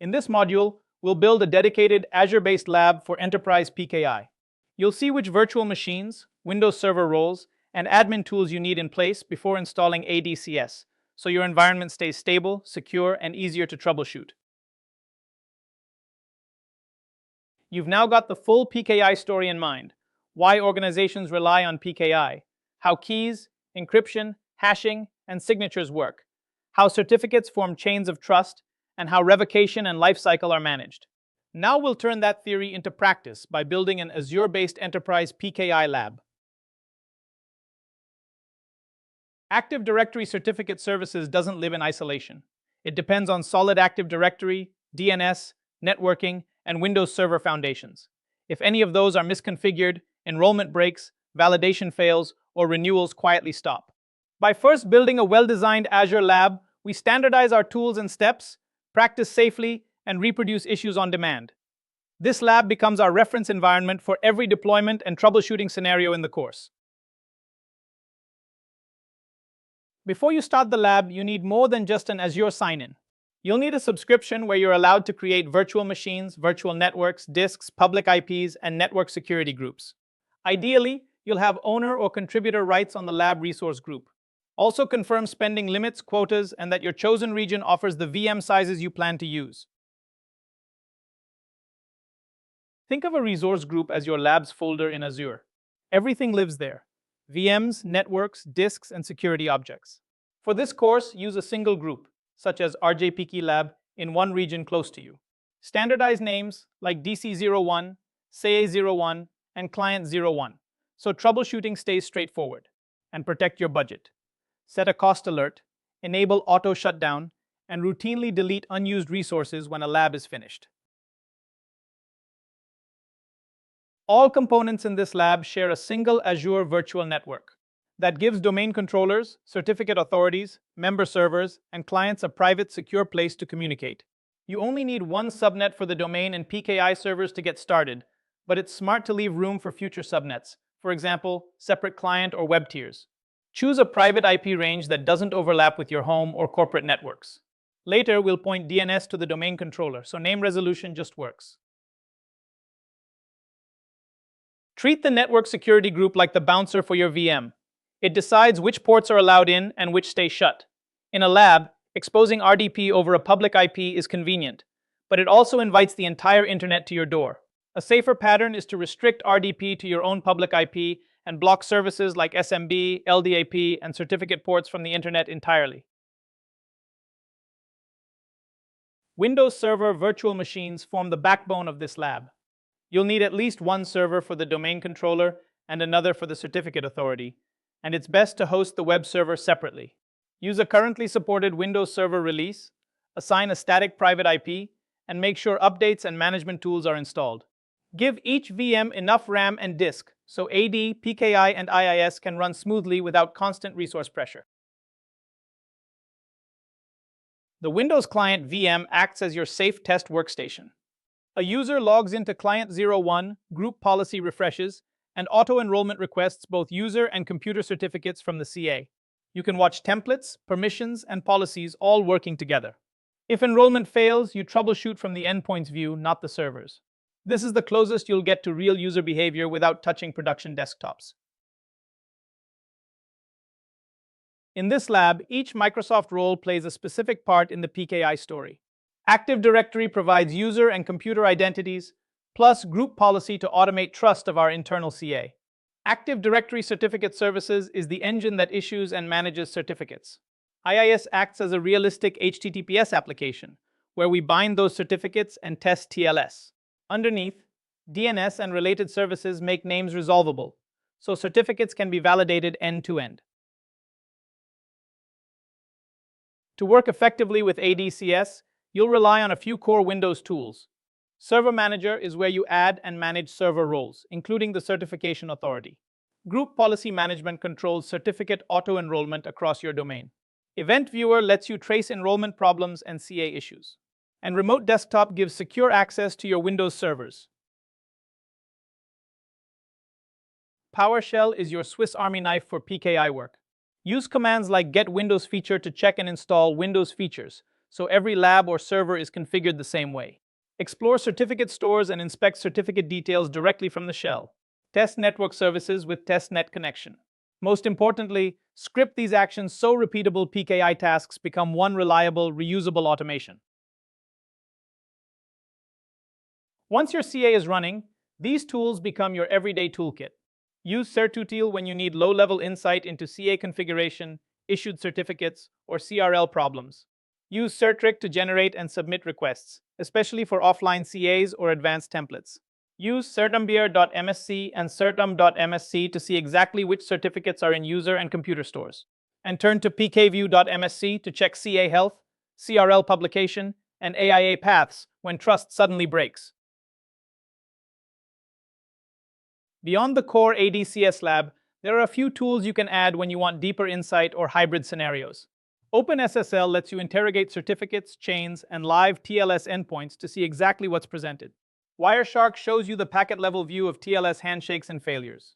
In this module, we'll build a dedicated Azure-based lab for enterprise PKI. You'll see which virtual machines, Windows Server roles, and admin tools you need in place before installing ADCS, so your environment stays stable, secure, and easier to troubleshoot. You've now got the full PKI story in mind: why organizations rely on PKI, how keys, encryption, hashing, and signatures work, how certificates form chains of trust, and how revocation and lifecycle are managed. Now we'll turn that theory into practice by building an Azure-based enterprise PKI lab. Active Directory certificate services doesn't live in isolation. It depends on solid Active Directory, DNS, networking, and Windows Server foundations. If any of those are misconfigured, enrollment breaks, validation fails, or renewals quietly stop. By first building a well-designed Azure lab, we standardize our tools and steps, practice safely, and reproduce issues on demand. This lab becomes our reference environment for every deployment and troubleshooting scenario in the course. Before you start the lab, you need more than just an Azure sign-in. You'll need a subscription where you're allowed to create virtual machines, virtual networks, disks, public IPs, and network security groups. Ideally, you'll have owner or contributor rights on the lab resource group. Also confirm spending limits, quotas, and that your chosen region offers the VM sizes you plan to use. Think of a resource group as your lab's folder in Azure. Everything lives there: VMs, networks, disks, and security objects. For this course, use a single group, such as RJPK Lab, in one region close to you. Standardize names like DC01, SAE01, and Client01, so troubleshooting stays straightforward. And protect your budget. Set a cost alert, enable auto shutdown, and routinely delete unused resources when a lab is finished. All components in this lab share a single Azure virtual network that gives domain controllers, certificate authorities, member servers, and clients a private, secure place to communicate. You only need one subnet for the domain and PKI servers to get started, but it's smart to leave room for future subnets, for example, separate client or web tiers. Choose a private IP range that doesn't overlap with your home or corporate networks. Later, we'll point DNS to the domain controller, so name resolution just works. Treat the network security group like the bouncer for your VM. It decides which ports are allowed in and which stay shut. In a lab, exposing RDP over a public IP is convenient, but it also invites the entire internet to your door. A safer pattern is to restrict RDP to your own public IP and block services like SMB, LDAP, and certificate ports from the internet entirely. Windows Server virtual machines form the backbone of this lab. You'll need at least one server for the domain controller and another for the certificate authority, and it's best to host the web server separately. Use a currently supported Windows Server release, assign a static private IP, and make sure updates and management tools are installed. Give each VM enough RAM and disk so AD, PKI, and IIS can run smoothly without constant resource pressure. The Windows Client VM acts as your safe test workstation. A user logs into Client01, group policy refreshes, and auto-enrollment requests both user and computer certificates from the CA. You can watch templates, permissions, and policies all working together. If enrollment fails, you troubleshoot from the endpoints view, not the servers. This is the closest you'll get to real user behavior without touching production desktops. In this lab, each Microsoft role plays a specific part in the PKI story. Active Directory provides user and computer identities, plus group policy to automate trust of our internal CA. Active Directory Certificate Services is the engine that issues and manages certificates. IIS acts as a realistic HTTPS application, where we bind those certificates and test TLS. Underneath, DNS and related services make names resolvable, so certificates can be validated end-to-end. To work effectively with ADCS, you'll rely on a few core Windows tools. Server Manager is where you add and manage server roles, including the certification authority. Group Policy Management controls certificate auto-enrollment across your domain. Event Viewer lets you trace enrollment problems and CA issues. And Remote Desktop gives secure access to your Windows servers. PowerShell is your Swiss Army knife for PKI work. Use commands like get Windows feature to check and install Windows features, so every lab or server is configured the same way. Explore certificate stores and inspect certificate details directly from the shell. Test network services with testnet connection. Most importantly, script these actions so repeatable PKI tasks become one reliable, reusable automation. Once your CA is running, these tools become your everyday toolkit. Use Certutil when you need low-level insight into CA configuration, issued certificates, or CRL problems. Use Certric to generate and submit requests, especially for offline CAs or advanced templates. Use certumbeer.msc and certum.msc to see exactly which certificates are in user and computer stores. And turn to pkview.msc to check CA health, CRL publication, and AIA paths when trust suddenly breaks. Beyond the core ADCS lab, there are a few tools you can add when you want deeper insight or hybrid scenarios. OpenSSL lets you interrogate certificates, chains, and live TLS endpoints to see exactly what's presented. Wireshark shows you the packet-level view of TLS handshakes and failures.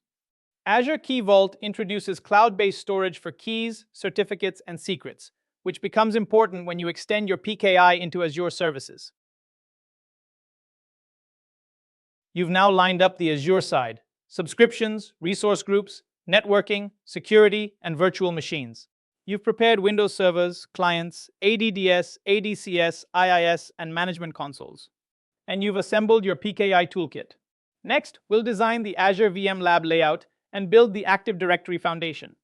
Azure Key Vault introduces cloud-based storage for keys, certificates, and secrets, which becomes important when you extend your PKI into Azure services. You've now lined up the Azure side: subscriptions, resource groups, networking, security, and virtual machines. You've prepared Windows servers, clients, ADDS, ADCS, IIS, and management consoles. And you've assembled your PKI toolkit. Next, we'll design the Azure VM Lab layout and build the Active Directory foundation.